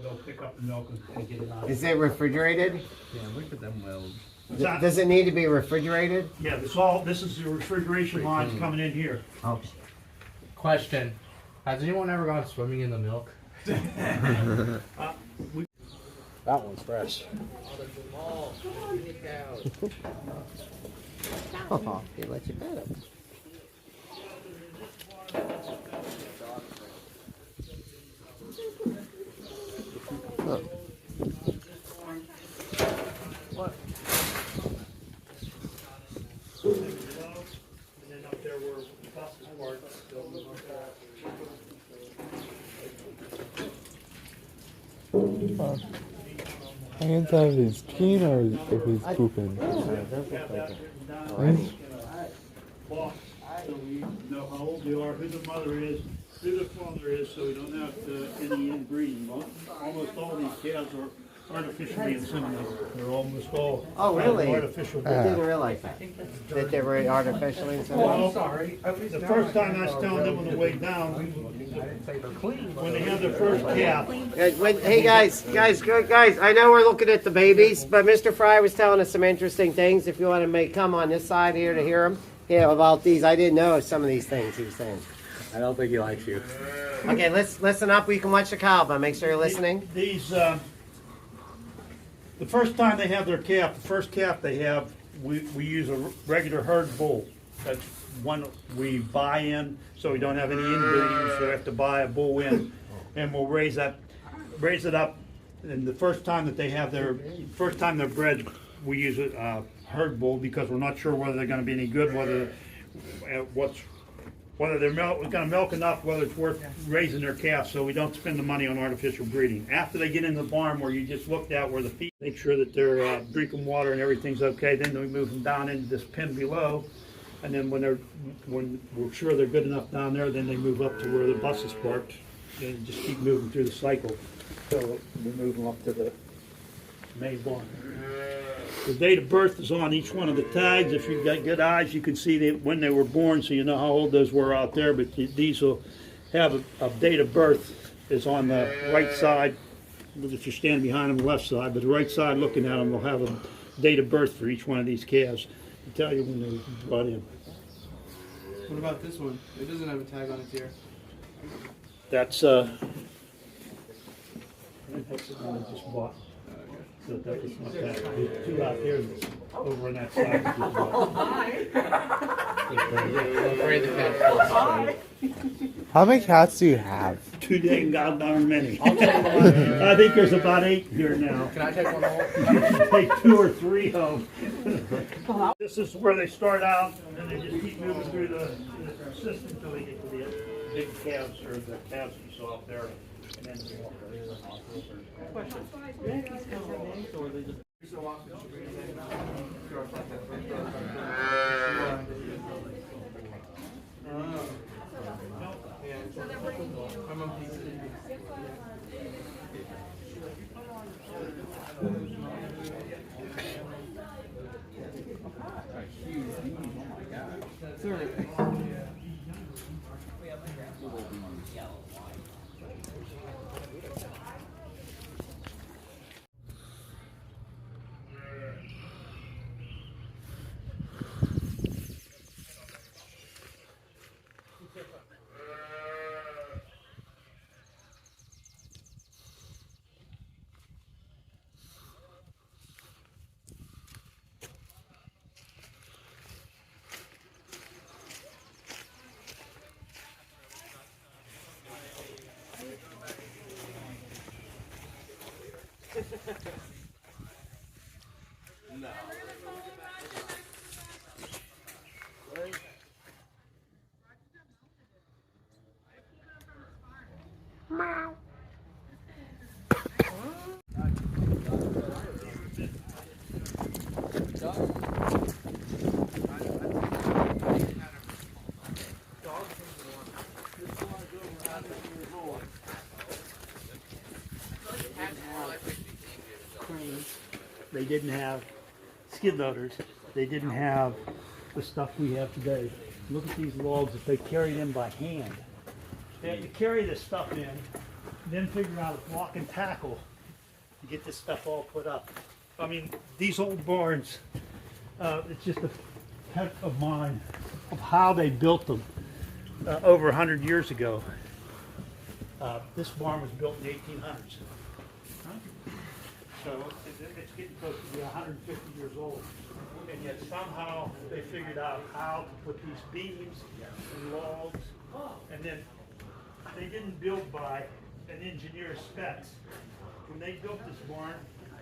they'll pick up the milk and get it out. Is it refrigerated? Yeah, look at them welds. Does it need to be refrigerated? Yeah, this is the refrigeration lines coming in here. Oh. Question: has anyone ever gone swimming in the milk? That one's fresh. Oh, he let you pet him. Huh. What? And then up there where the buses park, they'll move up there. Hands out if he's peeing or if he's pooping. Box, so we know how old they are, who the mother is, who the father is, so we don't have any inbreeding. Almost all these calves are artificially inseminated. They're almost all artificial. I didn't realize that they were artificially inseminated. Well, the first time I was telling them on the way down, when they have their first calf. Hey guys, I know we're looking at the babies, but Mr. Fry was telling us some interesting things. If you want to come on this side here to hear him, about these. I didn't know some of these things he was saying. I don't think he likes you. Okay, let's listen up. We can watch the cow, but make sure you're listening. These, the first time they have their calf, the first calf they have, we use a regular herd bull. That's one we buy in, so we don't have any inbreeding, so we have to buy a bull in, and we'll raise it up. And the first time that they have first time they're bred, we use a herd bull because we're not sure whether they're going to be any good, whether they're going to milk enough, whether it's worth raising their calf, so we don't spend the money on artificial breeding. After they get in the barn where you just looked at where the feet, make sure that they're drinking water and everything's okay, then we move them down into this pen below, and then when we're sure they're good enough down there, then they move up to where the bus is parked, and just keep moving through the cycle. So we move them up to the main barn. The date of birth is on each one of the tags. If you've got good eyes, you can see when they were born, so you know how old those were out there. But these will have a date of birth is on the right side. If you're standing behind them, the left side, but the right side looking at them will have a date of birth for each one of these calves to tell you when they were brought in. What about this one? It doesn't have a tag on its ear. That's the one I just bought. So that is not that. There's two out there that's over on that side. How many cats do you have? Too dang goddamn many. I think there's about 8 here now. Can I take one home? You should take 2 or 3 home. This is where they start out, and then they just keep moving through the system until they get to the big calves, or the calves you saw up there. And then they walk over. Question. No. They didn't have skid loaders. They didn't have the stuff we have today. Look at these logs that they carried in by hand. They had to carry this stuff in then figure out a block and tackle to get this stuff all put up. I mean, these old barns, it's just a pet of mine of how they built them over 100 years ago. This barn was built in the 1800s. So it's getting close to be 150 years old. And yet somehow they figured out how to put these beams and logs, and then they didn't build by an engineer's specs. When they built this barn,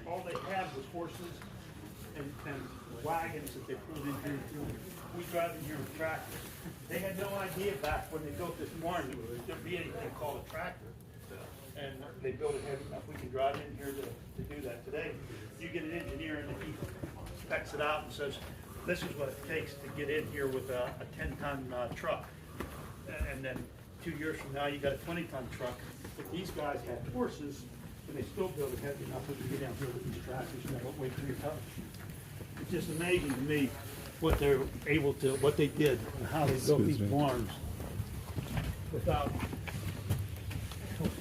all they had was horses and wagons that they pulled in here. We drive in here with tractors. They had no idea back when they built this barn that there'd be anything called a tractor. And they built it heavy enough we can drive in here to do that. Today, you get an engineer and he specs it out and says, this is what it takes to get in here with a 10-ton truck. And then 2 years from now, you got a 20-ton truck. But these guys had horses, and they still built it heavy enough we can get down here with these tractors that weigh 3 tons. It's just amazing to me what they're able to, what they did, and how they built these barns without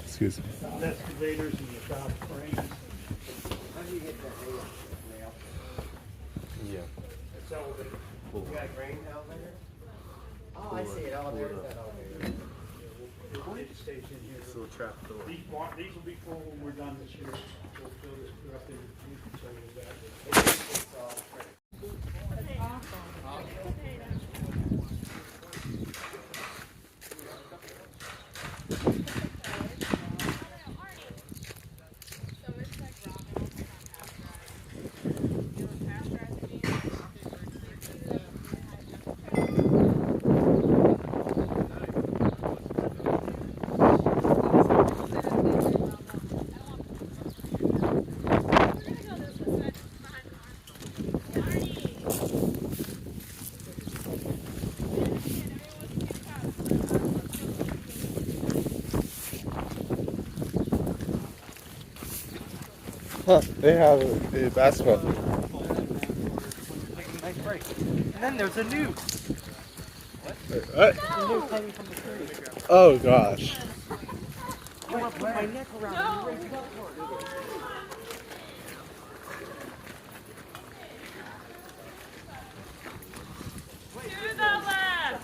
Excuse me. excavators and without cranes. How do you get that hay up? Yeah. It's elevated. You got grain elevator? Oh, I see it. Elevator, that elevator. It stays in here. So trap door. These will be full when we're done this year. We'll fill this up in so that. Huh, they have a basketball. Nice break. And then there's a nuke. What? Oh gosh. I want to put my neck around it. To the left.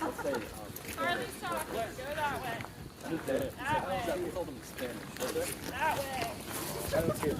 Charlie's talking. Go that way. That way. That way.